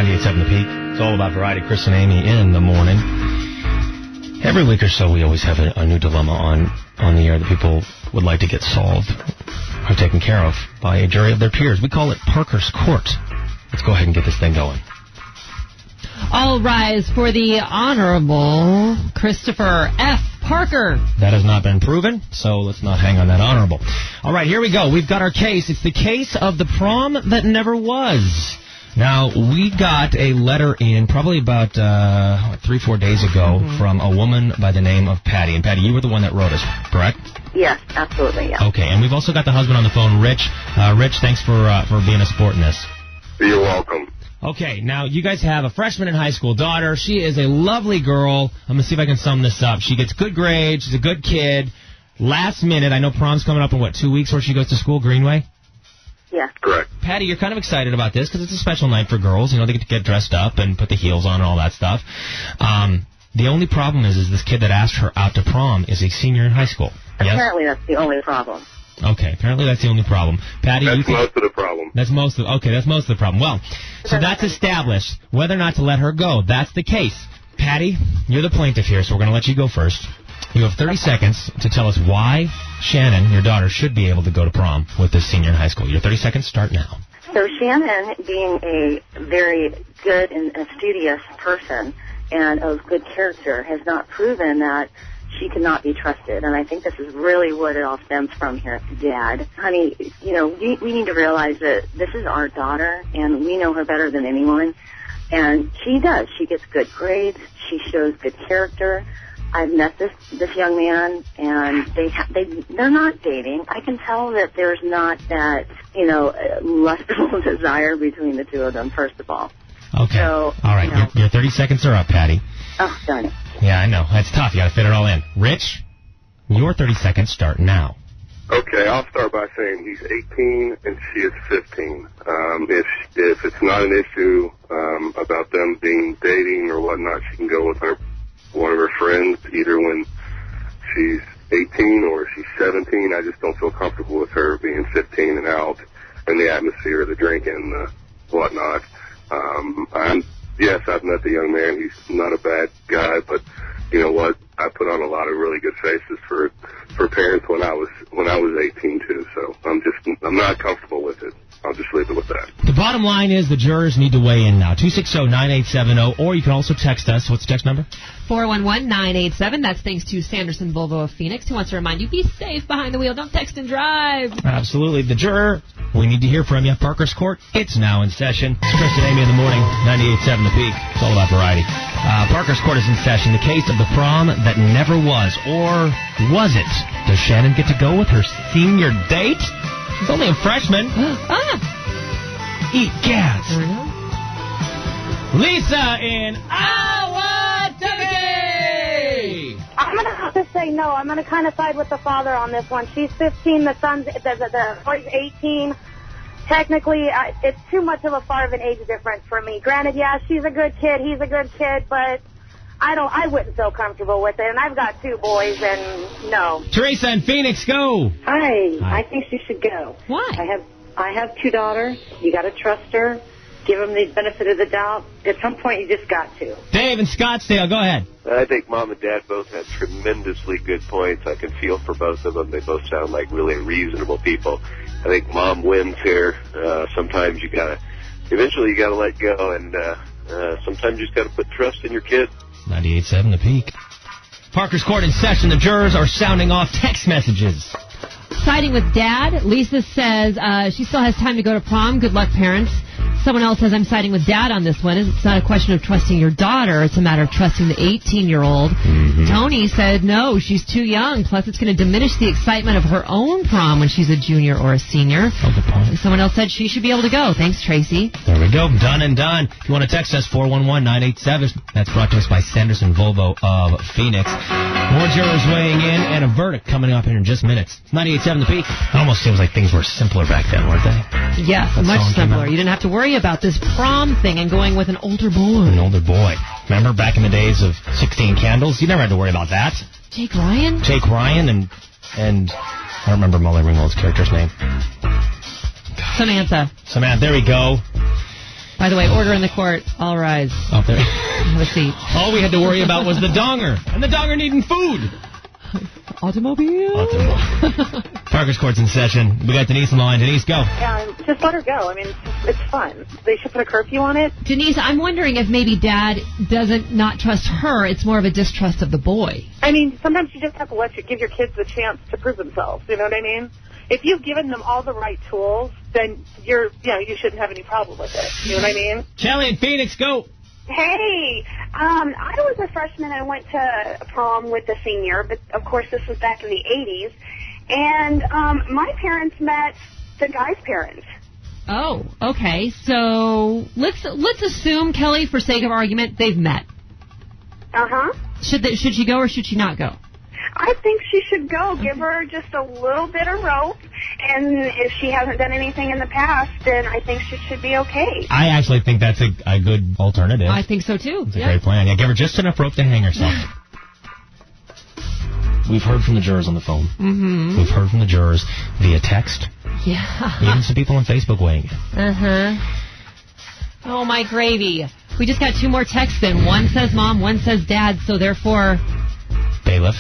98.7 The Peak. It's all about variety. Chris and Amy in the morning. Every week or so, we always have a new dilemma on the air that people would like to get solved or taken care of by a jury of their peers. We call it Parker's Court. Let's go ahead and get this thing going. All rise for the Honorable Christopher F. Parker. That has not been proven, so let's not hang on that honorable. All right, here we go. We've got our case. It's the case of the prom that never was. Now, we got a letter in probably about 3-4 days ago from a woman by the name of Patty. And, Patty, you were the one that wrote us, correct? Yes, absolutely, yeah. Okay, and we've also got the husband on the phone, Rich. Rich, thanks for being a sport in this. You're welcome. Okay, now you guys have a freshman in high school daughter. She is a lovely girl. I'm going to see if I can sum this up. She gets good grades. She's a good kid. Last minute, I know prom's coming up in, 2 weeks where she goes to school, Greenway? Yeah. Correct. Patty, you're kind of excited about this because it's a special night for girls. You know, they get to get dressed up and put the heels on and all that stuff. The only problem is this kid that asked her out to prom is a senior in high school. Apparently that's the only problem. Okay, apparently that's the only problem. Patty, that's most of the problem. That's most of the problem. Well, so that's established. Whether or not to let her go, that's the case. Patty, you're the plaintiff here, so we're going to let you go first. You have 30 seconds to tell us why Shannon, your daughter, should be able to go to prom with this senior in high school. Your 30 seconds start now. So Shannon, being a very good and studious person and of good character, has not proven that she cannot be trusted. And I think this is really what it all stems from here, Dad. Honey, you know, we need to realize that this is our daughter, and we know her better than anyone. And she does. She gets good grades. She shows good character. I've met this young man, and they're not dating. I can tell that there's not that, lustful desire between the two of them, first of all. Okay. So, all right. Your 30 seconds are up, Patty. Oh, darn it. Yeah, I know. That's tough. You got to fit it all in. Rich, your 30 seconds start now. Okay, I'll start by saying he's 18 and she is 15. If it's not an issue about them being dating or whatnot, she can go with one of her friends, either when she's 18 or she's 17. I just don't feel comfortable with her being 15 and out in the atmosphere, the drinking, and the whatnot. Yes, I've met the young man. He's not a bad guy, but you know what? I put on a lot of really good faces for parents when I was 18 too. So I'm not comfortable with it. I'll just leave it with that. The bottom line is the jurors need to weigh in now. 260-9870, or you can also text us. What's the text number? 411-987. That's thanks to Sanderson Volvo of Phoenix, who wants to remind you, be safe behind the wheel. Don't text and drive. Absolutely. The juror, we need to hear from you. Parker's Court, it's now in session. It's Chris and Amy in the morning, 98.7 The Peak. It's all about variety. Parker's Court is in session. The case of the prom that never was, or was it? Does Shannon get to go with her senior date? She's only a freshman. Eat gas. Lisa in Awatucky. I'm going to have to say no. I'm going to kind of side with the father on this one. She's 15. The boy's 18. Technically, it's too much of a far of an age difference for me. Granted, yeah, she's a good kid. He's a good kid, but I wouldn't feel comfortable with it. And I've got 2 boys, and no. Teresa in Phoenix, go. Hi. I think she should go. Why? I have 2 daughters. You got to trust her. Give them the benefit of the doubt. At some point, you just got to. Dave in Scottsdale, go ahead. I think Mom and Dad both had tremendously good points. I can feel for both of them. They both sound like really reasonable people. I think Mom wins here. Sometimes eventually you gotta let go, and sometimes you just gotta put trust in your kid. 98.7 The Peak. Parker's Court in session. The jurors are sounding off text messages. Siding with Dad, Lisa says she still has time to go to prom. Good luck, parents. Someone else says, I'm siding with Dad on this one. It's not a question of trusting your daughter. It's a matter of trusting the 18-year-old. Mm-hmm. Tony said, no, she's too young. Plus, it's going to diminish the excitement of her own prom when she's a junior or a senior. Oh, good point. Someone else said she should be able to go. Thanks, Tracy. There we go. Done and done. If you want to text us, 411-987. That's brought to us by Sanderson Volvo of Phoenix. More jurors weighing in and a verdict coming up here in just minutes. 98.7 The Peak. It almost seems like things were simpler back then, weren't they? Yes, much simpler. You didn't have to worry about this prom thing and going with an older boy. An older boy. Remember back in the days of 16 Candles? You never had to worry about that. Jake Ryan? Jake Ryan and I don't remember Molly Ringwald's character's name. Samantha. There we go. By the way, order in the court. All rise. Up there. Have a seat. All we had to worry about was the donger, and the donger needing food. Automobile. Parker's Court's in session. We got Denise on the line. Denise, go. Yeah, just let her go. I mean, it's fun. They should put a curfew on it. Denise, I'm wondering if maybe Dad doesn't not trust her. It's more of a distrust of the boy. I mean, sometimes you just have to give your kids the chance to prove themselves. You know what I mean? If you've given them all the right tools, then you shouldn't have any problem with it. You know what I mean? Kelly in Phoenix, go. Hey, I was a freshman and went to prom with a senior, but of course this was back in the 80s. And my parents met the guy's parents. Oh, okay. So let's assume, Kelly, for sake of argument, they've met. Uh-huh. Should she go or should she not go? I think she should go. Give her just a little bit of rope. And if she hasn't done anything in the past, then I think she should be okay. I actually think that's a good alternative. I think so, too. It's a great plan. Yeah, give her just enough rope to hang herself. We've heard from the jurors on the phone. Mm-hmm. We've heard from the jurors via text. Yeah. Even some people on Facebook weighing in. Uh-huh. Oh, my gravy. We just got 2 more texts in. One says Mom, one says Dad, so therefore... Bailiff.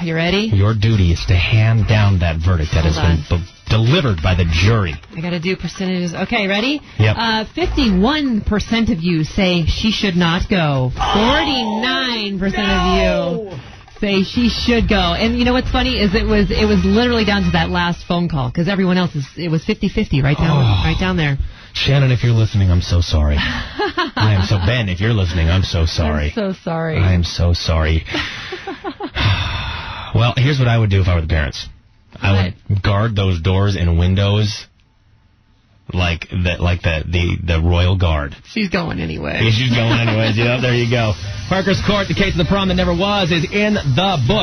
You ready? Your duty is to hand down that verdict that has been delivered by the jury. I got to do percentages. Okay, ready? Yep. 51% of you say she should not go. 49% of you say she should go. And you know what's funny is it was literally down to that last phone call because everyone else it was 50-50 right down there. Shannon, if you're listening, I'm so sorry. I am so Ben, if you're listening, I'm so sorry. I'm so sorry. I am so sorry. Well, here's what I would do if I were the parents. I would guard those doors and windows like the Royal Guard. She's going anyway. She's going anyways. There you go. Parker's Court, the case of the prom that never was, is in the book.